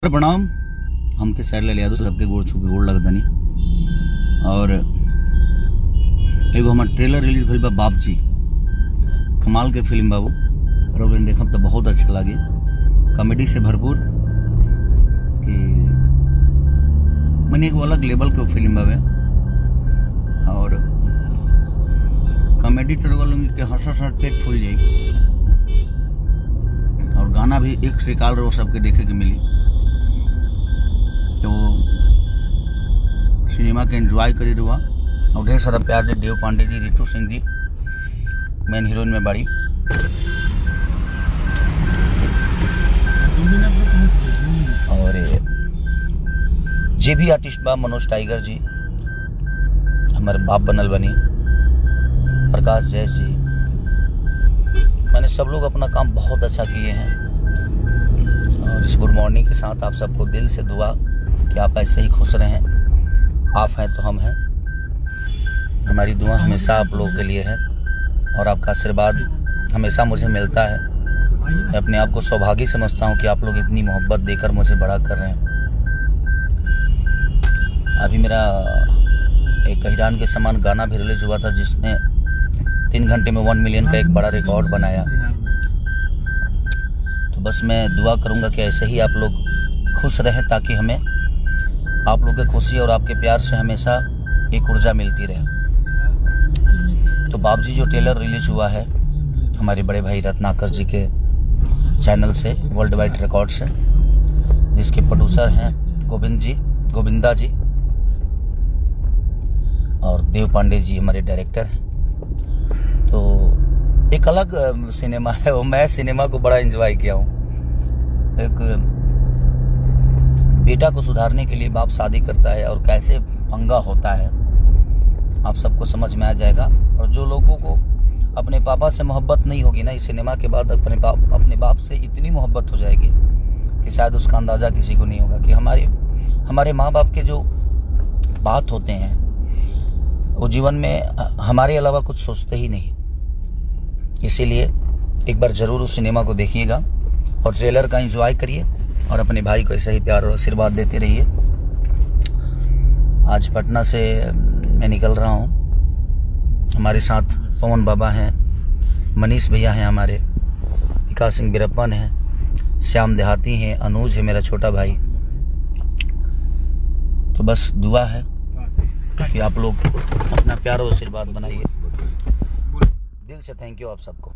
प्रणाम। हमके सैर ले लिया तो सबके गोड़ छू के गोड़ लगदनी। और एगो हमार ट्रेलर रिलीज भइल बा बाबजी, कमाल के फिल्म बाबू। और देखब तो बहुत अच्छा लगे, कॉमेडी से भरपूर कि मैंने एगो अलग लेवल के फिल्म बावे। और कॉमेडी तो के हंस हंस पेट फूल जाई। और गाना भी एक श्रीकाल रो सबके देखे के मिली। तो सिनेमा के एंजॉय करी रुआ और ढेर सारा प्यार दे। देव पांडे जी, रितु सिंह जी मेन हीरोइन में बाड़ी। और जे भी आर्टिस्ट बा, मनोज टाइगर जी हमारे बाप बनल बनी, प्रकाश जैस जी, मैंने सब लोग अपना काम बहुत अच्छा किए हैं। और इस गुड मॉर्निंग के साथ आप सबको दिल से दुआ कि आप ऐसे ही खुश रहें। आप हैं तो हम हैं। हमारी दुआ हमेशा आप लोगों के लिए है और आपका आशीर्वाद हमेशा मुझे मिलता है। मैं अपने आप को सौभाग्य समझता हूं कि आप लोग इतनी मोहब्बत देकर मुझे बड़ा कर रहे हैं। अभी मेरा एक हिरान के समान गाना भी रिलीज हुआ था, जिसमें 3 घंटे में 1 मिलियन का एक बड़ा रिकॉर्ड बनाया। तो बस मैं दुआ करूंगा कि ऐसे ही आप लोग खुश रहें, ताकि हमें आप लोग की खुशी और आपके प्यार से हमेशा एक ऊर्जा मिलती रहे। तो बाबजी जो ट्रेलर रिलीज हुआ है हमारे बड़े भाई रत्नाकर जी के चैनल से, वर्ल्ड वाइड रिकॉर्ड से, जिसके प्रोड्यूसर हैं गोविंदा जी और देव पांडे जी हमारे डायरेक्टर हैं। तो एक अलग सिनेमा है वो। मैं सिनेमा को बड़ा एंजॉय किया हूँ। एक बेटा को सुधारने के लिए बाप शादी करता है और कैसे पंगा होता है आप सबको समझ में आ जाएगा। और जो लोगों को अपने पापा से मोहब्बत नहीं होगी ना, इस सिनेमा के बाद अपने बाप से इतनी मोहब्बत हो जाएगी कि शायद उसका अंदाज़ा किसी को नहीं होगा कि हमारे माँ बाप के जो बात होते हैं वो जीवन में हमारे अलावा कुछ सोचते ही नहीं। इसीलिए एक बार ज़रूर उस सिनेमा को देखिएगा और ट्रेलर का एंजॉय करिए और अपने भाई को ऐसा ही प्यार और आशीर्वाद देते रहिए। आज पटना से मैं निकल रहा हूँ। हमारे साथ पवन बाबा हैं, मनीष भैया हैं, हमारे विकास सिंह बिरप्पन हैं, श्याम देहाती हैं, अनुज है मेरा छोटा भाई। तो बस दुआ है कि आप लोग अपना प्यार और आशीर्वाद बनाइए। दिल से थैंक यू आप सबको।